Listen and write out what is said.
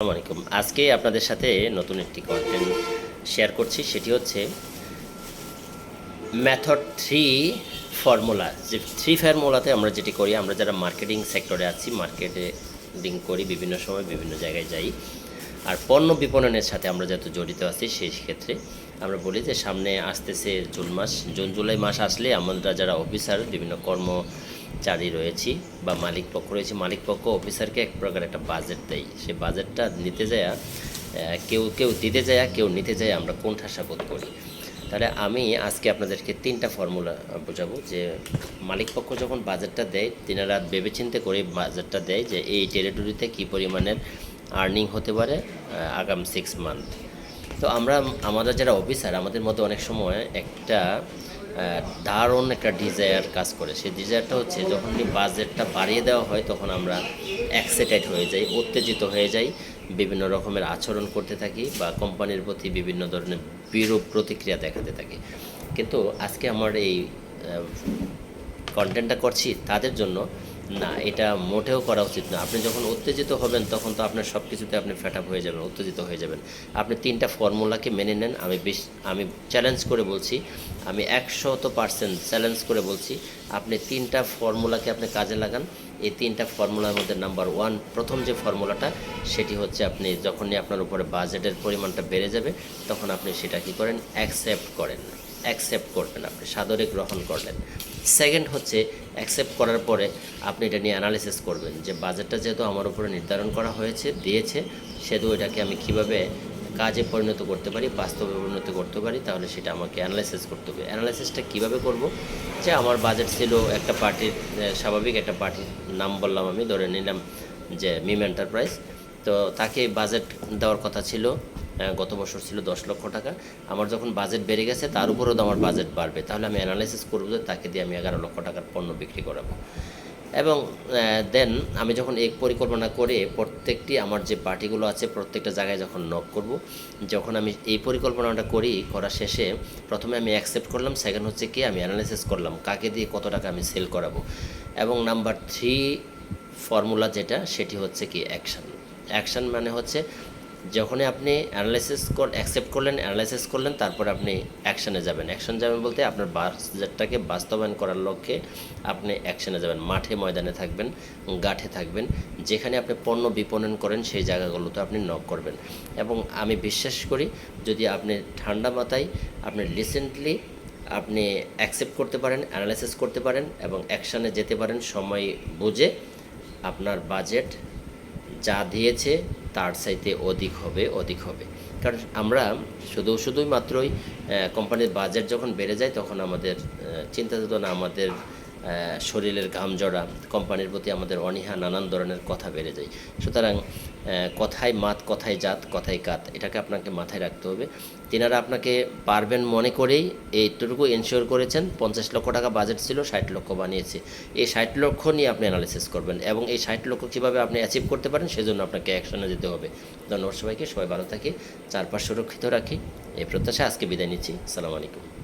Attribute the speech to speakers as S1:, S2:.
S1: আসসালামু আলাইকুম। আজকে আপনাদের সাথে নতুন একটি কন্টেন্ট শেয়ার করছি, সেটি হচ্ছে মেথড 3 ফর্মুলা। যে 3 ফর্মুলাতে আমরা যেটি করি, আমরা যারা মার্কেটিং সেক্টরে আছি, মার্কেটিং করি, বিভিন্ন সময় বিভিন্ন জায়গায় যাই, আর পণ্য বিপণনের সাথে আমরা যত জড়িত আছি সেই ক্ষেত্রে আমরা বলি যে সামনে আসতেছে জুন জুলাই মাস আসলে আমরা যারা অফিসার, বিভিন্ন কর্মচারী রয়েছি বা মালিক পক্ষ রয়েছে, মালিক পক্ষ অফিসারকে এক প্রকার একটা বাজেট দেয়। সেই বাজেটটা নিতে যায় কেউ কেউ দিতে যায়, কেউ নিতে যায়, আমরা কোণঠাসা বোধ করি। তাহলে আমি আজকে আপনাদেরকে 3টা ফর্মুলা বোঝাবো যে মালিক পক্ষ যখন বাজেটটা দেয়, তিনারা ভেবেচিন্তে করে বাজেটটা দেয় যে এই টেরিটরিতে কী পরিমাণের আর্নিং হতে পারে আগাম 6 মান্থ। তো আমাদের যারা অফিসার, আমাদের মধ্যে অনেক সময় একটা দারুণ একটা ডিজায়ার কাজ করে। সেই ডিজায়ারটা হচ্ছে যখন বাজেটটা বাড়িয়ে দেওয়া হয় তখন আমরা এক্সাইটেড হয়ে যাই, উত্তেজিত হয়ে যাই, বিভিন্ন রকমের আচরণ করতে থাকি বা কোম্পানির প্রতি বিভিন্ন ধরনের বিরূপ প্রতিক্রিয়া দেখাতে থাকি। কিন্তু আজকে আমার এই কন্টেন্টটা করছি তাদের জন্য না, এটা মোটেও করা উচিত না। আপনি যখন উত্তেজিত হবেন তখন তো আপনার সব কিছুতে আপনি ফ্যাট আপ হয়ে যাবেন, উত্তেজিত হয়ে যাবেন। আপনি 3টা ফর্মুলাকে মেনে নেন। আমি চ্যালেঞ্জ করে বলছি, আমি 100% চ্যালেঞ্জ করে বলছি, আপনি 3টা ফর্মুলাকে আপনি কাজে লাগান। এই 3টা ফর্মুলার মধ্যে নাম্বার 1, প্রথম যে ফর্মুলাটা, সেটি হচ্ছে আপনি যখনই আপনার উপরে বাজেটের পরিমাণটা বেড়ে যাবে তখন আপনি সেটা কী করেন, অ্যাকসেপ্ট করবেন, আপনি সাদরে গ্রহণ করলেন। সেকেন্ড হচ্ছে, অ্যাকসেপ্ট করার পরে আপনি এটা নিয়ে অ্যানালিসিস করবেন যে বাজেটটা যেহেতু আমার উপরে নির্ধারণ করা দিয়েছে, সেহেতু এটাকে আমি কীভাবে কাজে পরিণত করতে পারি, বাস্তবে পরিণত করতে পারি, তাহলে সেটা আমাকে অ্যানালাইসিস করতে হবে। অ্যানালাইসিসটা কীভাবে করব, যে আমার বাজেট ছিল একটা পার্টির, স্বাভাবিক একটা পার্টির নাম বললাম, আমি ধরে নিলাম যে মিম এন্টারপ্রাইজ। তো তাকে বাজেট দেওয়ার কথা ছিল, গত বছর ছিল 10 লক্ষ টাকা। আমার যখন বাজেট বেড়ে গেছে, তার উপরেও তো আমার বাজেট বাড়বে, তাহলে আমি অ্যানালাইসিস করব যে তাকে দিয়ে আমি 11 লক্ষ টাকার পণ্য বিক্রি করাবো। এবং দেন আমি যখন এই পরিকল্পনা করে প্রত্যেকটি আমার যে পার্টিগুলো আছে প্রত্যেকটা জায়গায় যখন নক করব, যখন আমি এই পরিকল্পনাটা করা শেষে প্রথমে আমি অ্যাকসেপ্ট করলাম, সেকেন্ড হচ্ছে কি আমি অ্যানালাইসিস করলাম কাকে দিয়ে কত টাকা আমি সেল করাবো। এবং নাম্বার 3 ফর্মুলা যেটা, সেটি হচ্ছে কি অ্যাকশান। মানে হচ্ছে যখনই আপনি অ্যাকসেপ্ট করলেন, অ্যানালাইসিস করলেন, তারপর আপনি অ্যাকশানে যাবেন বলতে আপনার বাজেটটাকে বাস্তবায়ন করার লক্ষ্যে আপনি অ্যাকশানে যাবেন, মাঠে ময়দানে থাকবেন, গাঠে থাকবেন, যেখানে আপনি পণ্য বিপণন করেন সেই জায়গাগুলোতে আপনি নক করবেন। এবং আমি বিশ্বাস করি, যদি আপনি ঠান্ডা মাথায় আপনি রিসেন্টলি আপনি অ্যাকসেপ্ট করতে পারেন, অ্যানালাইসিস করতে পারেন এবং অ্যাকশানে যেতে পারেন সময় বুঝে, আপনার বাজেট যা দিয়েছে তার চাইতে অধিক হবে। কারণ আমরা শুধুই মাত্রই কোম্পানির বাজেট যখন বেড়ে যায় তখন আমাদের চিন্তা চেতনা, আমাদের শরীরের ঘাম ঝরা, কোম্পানির প্রতি আমাদের অনীহা, নানান ধরনের কথা বেড়ে যায়। সুতরাং কথায় মাত, কথায় জাত, কথায় কাত, এটাকে আপনাকে মাথায় রাখতে হবে। তিনারা আপনাকে পারবেন মনে করেই এইটুকু এনশিওর করেছেন। 50 লক্ষ টাকা বাজেট ছিল, 60 লক্ষ বানিয়েছে। এই 60 লক্ষ নিয়ে আপনি অ্যানালিসিস করবেন এবং এই 60 লক্ষ কীভাবে আপনি অ্যাচিভ করতে পারেন সেজন্য আপনাকে অ্যাকশনে যেতে হবে। ধন্যবাদ সবাইকে, সবাই ভালো থাকি, চারপাশ সুরক্ষিত রাখি, এই প্রত্যাশা আজকে বিদায় নিচ্ছি। আসসালামু আলাইকুম।